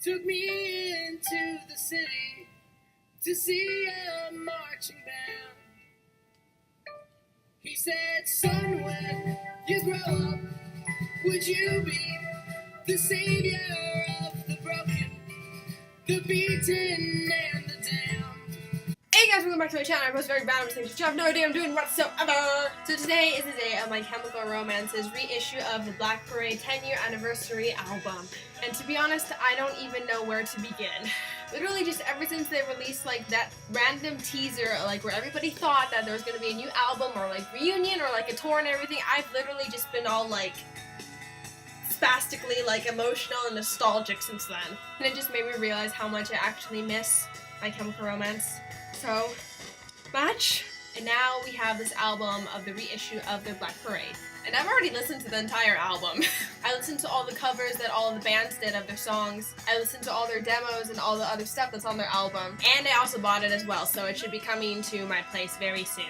took me into the city to see a marching band. He said, son, when you grow up, would you be the savior of the broken, the beaten, and the damned? Hey guys, welcome back to my channel. I was very bad at things. You have no idea I'm doing whatsoever. So today is the day of My Chemical Romance's reissue of the Black Parade 10-year anniversary album. And to be honest, I don't even know where to begin. Literally just ever since they released like that random teaser, like where everybody thought that there was going to be a new album or like reunion or like a tour and everything, I've literally just been all like spastically like emotional and nostalgic since then. And it just made me realize how much I actually miss My Chemical Romance so much. And now we have this album of the reissue of the Black Parade. And I've already listened to the entire album. I listened to all the covers that all of the bands did of their songs. I listened to all their demos and all the other stuff that's on their album. And I also bought it as well, so it should be coming to my place very soon.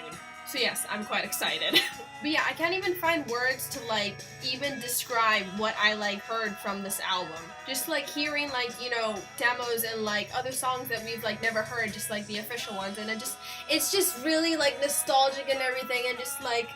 So yes, I'm quite excited. But yeah, I can't even find words to like even describe what I like heard from this album. Just like hearing like, you know, demos and like other songs that we've like never heard, just like the official ones, and it's just really like nostalgic and everything, and just like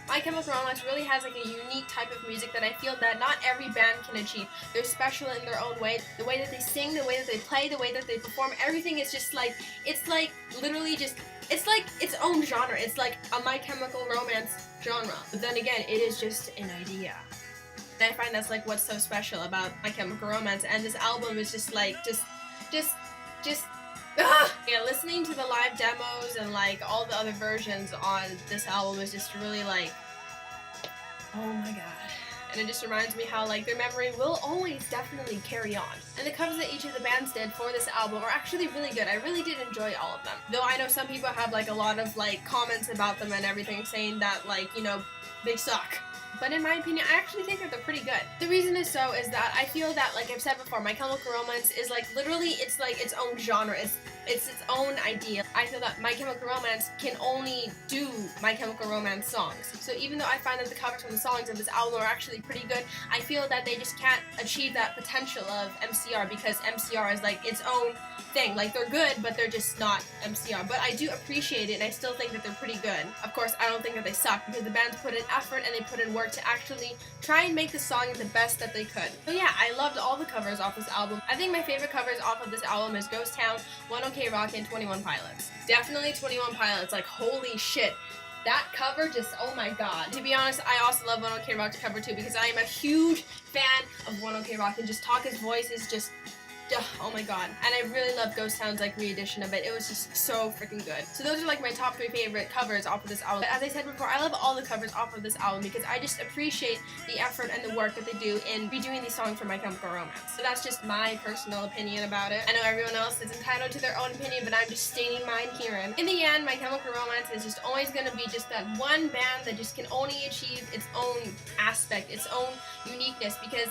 My Chemical Romance really has like a unique type of music that I feel that not every band can achieve. They're special in their own way. The way that they sing, the way that they play, the way that they perform, everything is just like, it's like literally just, it's like its own genre. It's like a My Chemical Romance genre. But then again, it is just an idea. And I find that's like what's so special about My Chemical Romance, and this album is just like, just yeah, listening to the live demos and like all the other versions on this album is just really like, oh my god. And it just reminds me how like their memory will always definitely carry on. And the covers that each of the bands did for this album are actually really good. I really did enjoy all of them. Though I know some people have like a lot of like comments about them and everything, saying that like, you know, they suck. But in my opinion, I actually think that they're pretty good. The reason is so is that I feel that, like I've said before, My Chemical Romance is like literally, it's like its own genre. It's its own idea. I feel that My Chemical Romance can only do My Chemical Romance songs. So even though I find that the covers from the songs of this album are actually pretty good, I feel that they just can't achieve that potential of MCR, because MCR is like its own thing. Like they're good, but they're just not MCR. But I do appreciate it, and I still think that they're pretty good. Of course, I don't think that they suck, because the bands put in effort and they put in work to actually try and make the song the best that they could. So yeah, I loved all the covers off this album. I think my favorite covers off of this album is Ghost Town, 1OK Rock, and 21 Pilots. Definitely 21 Pilots, like holy shit. That cover just, oh my god. To be honest, I also love 1OK Rock's cover too, because I am a huge fan of 1OK Rock, and just Taka's voice is just, oh my god. And I really love Ghost Town's like re-edition of it. It was just so freaking good. So those are like my top 3 favorite covers off of this album. But as I said before, I love all the covers off of this album because I just appreciate the effort and the work that they do in redoing these songs for My Chemical Romance. So that's just my personal opinion about it. I know everyone else is entitled to their own opinion, but I'm just stating mine here. And in the end, My Chemical Romance is just always going to be just that one band that just can only achieve its own aspect, its own uniqueness, because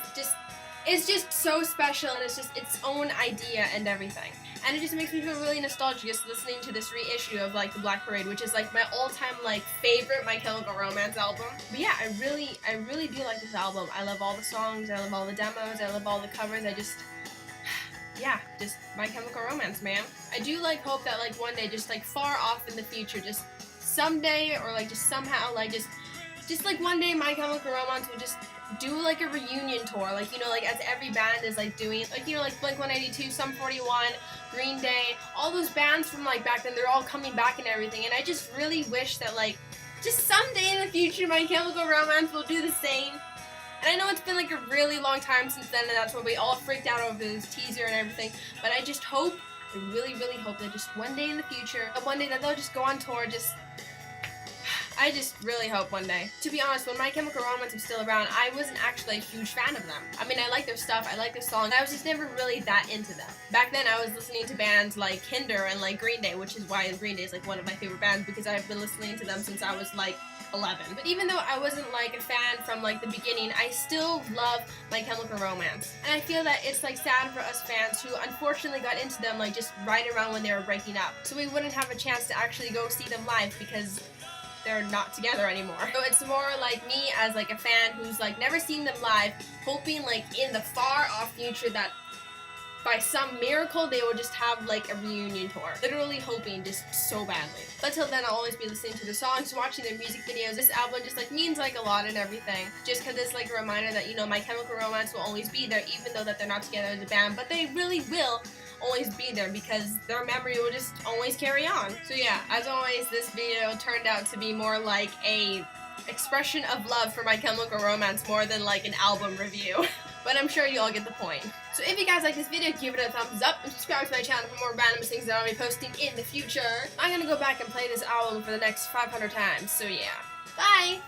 it's just so special, and it's just its own idea and everything. And it just makes me feel really nostalgic just listening to this reissue of like the Black Parade, which is like my all-time like favorite My Chemical Romance album. But yeah, I really do like this album. I love all the songs, I love all the demos, I love all the covers. I just, yeah, just My Chemical Romance, man. I do like hope that like one day, just like far off in the future, just someday, or like just somehow, like just like one day My Chemical Romance will just do like a reunion tour, like, you know, like as every band is like doing, like, you know, like Blink-182, Sum 41, Green Day, all those bands from like back then, they're all coming back and everything. And I just really wish that like just someday in the future My Chemical Romance will do the same. And I know it's been like a really long time since then, and that's why we all freaked out over this teaser and everything, but I just hope, I really hope that just one day in the future, one day that they'll just go on tour. I just really hope one day. To be honest, when My Chemical Romance was still around, I wasn't actually a huge fan of them. I mean, I like their stuff, I like their songs, I was just never really that into them. Back then, I was listening to bands like Hinder and like Green Day, which is why Green Day is like one of my favorite bands, because I've been listening to them since I was like 11. But even though I wasn't like a fan from like the beginning, I still love My Chemical Romance. And I feel that it's like sad for us fans who unfortunately got into them like just right around when they were breaking up. So we wouldn't have a chance to actually go see them live because they're not together anymore. So it's more like me as like a fan who's like never seen them live, hoping like in the far off future that by some miracle they will just have like a reunion tour. Literally hoping just so badly. But till then I'll always be listening to the songs, watching their music videos. This album just like means like a lot and everything. Just cause it's like a reminder that, you know, My Chemical Romance will always be there even though that they're not together as a band, but they really will always be there because their memory will just always carry on. So yeah, as always, this video turned out to be more like a expression of love for My Chemical Romance more than like an album review. But I'm sure you all get the point. So if you guys like this video, give it a thumbs up and subscribe to my channel for more random things that I'll be posting in the future. I'm gonna go back and play this album for the next 500 times, so yeah. Bye!